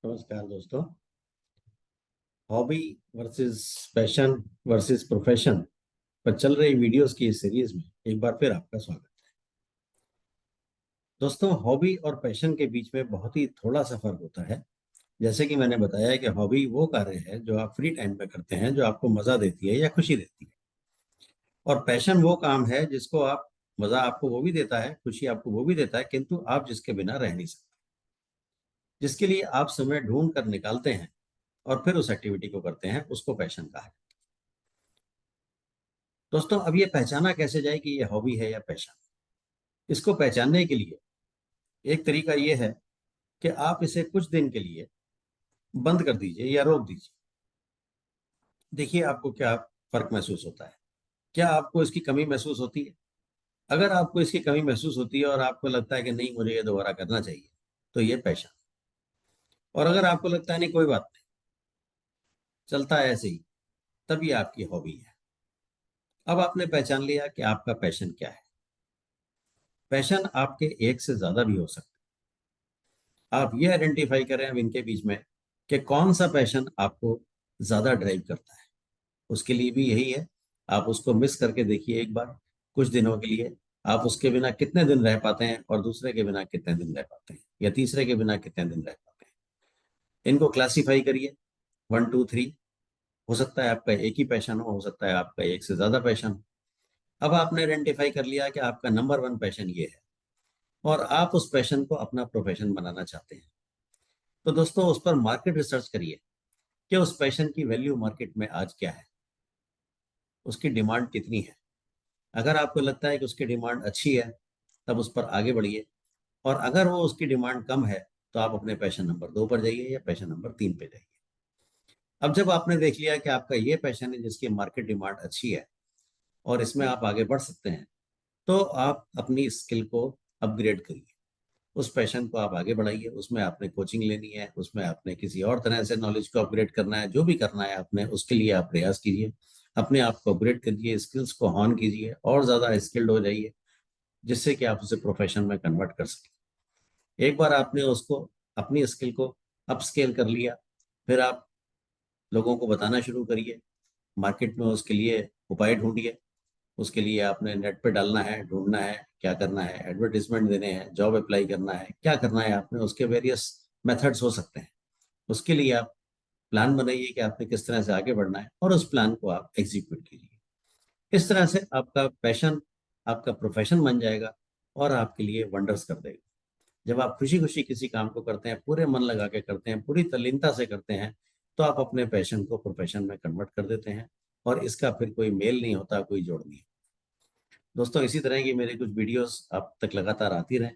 नमस्कार दोस्तों। Hobby versus passion versus profession पर चल रही वीडियोस की इस सीरीज में एक बार फिर आपका स्वागत है। दोस्तों, हॉबी और पैशन के बीच में बहुत ही थोड़ा सा फर्क होता है। जैसे कि मैंने बताया कि हॉबी वो कार्य है जो आप फ्री टाइम में करते हैं, जो आपको मजा देती है या खुशी देती है, और पैशन वो काम है जिसको आप मजा आपको वो भी देता है, खुशी आपको वो भी देता है, किंतु आप जिसके बिना रह नहीं सकते, जिसके लिए आप समय ढूंढ कर निकालते हैं और फिर उस एक्टिविटी को करते हैं, उसको पैशन कहा है। दोस्तों, अब ये पहचाना कैसे जाए कि ये हॉबी है या पैशन? इसको पहचानने के लिए एक तरीका ये है कि आप इसे कुछ दिन के लिए बंद कर दीजिए या रोक दीजिए। देखिए आपको क्या फर्क महसूस होता है। क्या आपको इसकी कमी महसूस होती है? अगर आपको इसकी कमी महसूस होती है और आपको लगता है कि नहीं, मुझे ये दोबारा करना चाहिए, तो ये पैशन। और अगर आपको लगता है नहीं, कोई बात नहीं, चलता है ऐसे ही, तब ये आपकी हॉबी है। अब आपने पहचान लिया कि आपका पैशन क्या है। पैशन आपके एक से ज्यादा भी हो सकते हैं। आप ये आइडेंटिफाई करें अब इनके बीच में कि कौन सा पैशन आपको ज्यादा ड्राइव करता है। उसके लिए भी यही है, आप उसको मिस करके देखिए एक बार, कुछ दिनों के लिए। आप उसके बिना कितने दिन रह पाते हैं और दूसरे के बिना कितने दिन रह पाते हैं, या तीसरे के बिना कितने दिन रह पाते हैं। इनको क्लासिफाई करिए, 1 2 3। हो सकता है आपका एक ही पैशन हो सकता है आपका एक से ज्यादा पैशन हो। अब आपने आइडेंटिफाई कर लिया कि आपका नंबर 1 पैशन ये है, और आप उस पैशन को अपना प्रोफेशन बनाना चाहते हैं। तो दोस्तों, उस पर मार्केट रिसर्च करिए कि उस पैशन की वैल्यू मार्केट में आज क्या है, उसकी डिमांड कितनी है। अगर आपको लगता है कि उसकी डिमांड अच्छी है, तब उस पर आगे बढ़िए। और अगर वो उसकी डिमांड कम है, तो आप अपने पैशन नंबर 2 पर जाइए या पैशन नंबर 3 पे जाइए। अब जब आपने देख लिया कि आपका ये पैशन है जिसकी मार्केट डिमांड अच्छी है और इसमें आप आगे बढ़ सकते हैं, तो आप अपनी स्किल को अपग्रेड करिए। उस पैशन को आप आगे बढ़ाइए। उसमें आपने कोचिंग लेनी है, उसमें आपने किसी और तरह से नॉलेज को अपग्रेड करना है, जो भी करना है आपने, उसके लिए आप प्रयास कीजिए। अपने आप को अपग्रेड करिए, स्किल्स को हॉन कीजिए और ज़्यादा स्किल्ड हो जाइए, जिससे कि आप उसे प्रोफेशन में कन्वर्ट कर सकें। एक बार आपने उसको, अपनी स्किल को अपस्केल कर लिया, फिर आप लोगों को बताना शुरू करिए। मार्केट में उसके लिए उपाय ढूंढिए। उसके लिए आपने नेट पे डालना है, ढूंढना है, क्या करना है, एडवर्टीजमेंट देने हैं, जॉब अप्लाई करना है, क्या करना है आपने, उसके वेरियस मेथड्स हो सकते हैं। उसके लिए आप प्लान बनाइए कि आपने किस तरह से आगे बढ़ना है, और उस प्लान को आप एग्जीक्यूट कीजिए। इस तरह से आपका पैशन आपका प्रोफेशन बन जाएगा और आपके लिए वंडर्स कर देगा। जब आप खुशी खुशी किसी काम को करते हैं, पूरे मन लगा के करते हैं, पूरी तल्लीनता से करते हैं, तो आप अपने पैशन को प्रोफेशन में कन्वर्ट कर देते हैं, और इसका फिर कोई मेल नहीं होता, कोई जोड़ नहीं। दोस्तों, इसी तरह की मेरे कुछ वीडियोस आप तक लगातार आती रहें।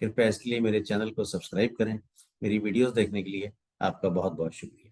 कृपया इसके लिए मेरे चैनल को सब्सक्राइब करें। मेरी वीडियोस देखने के लिए आपका बहुत बहुत शुक्रिया।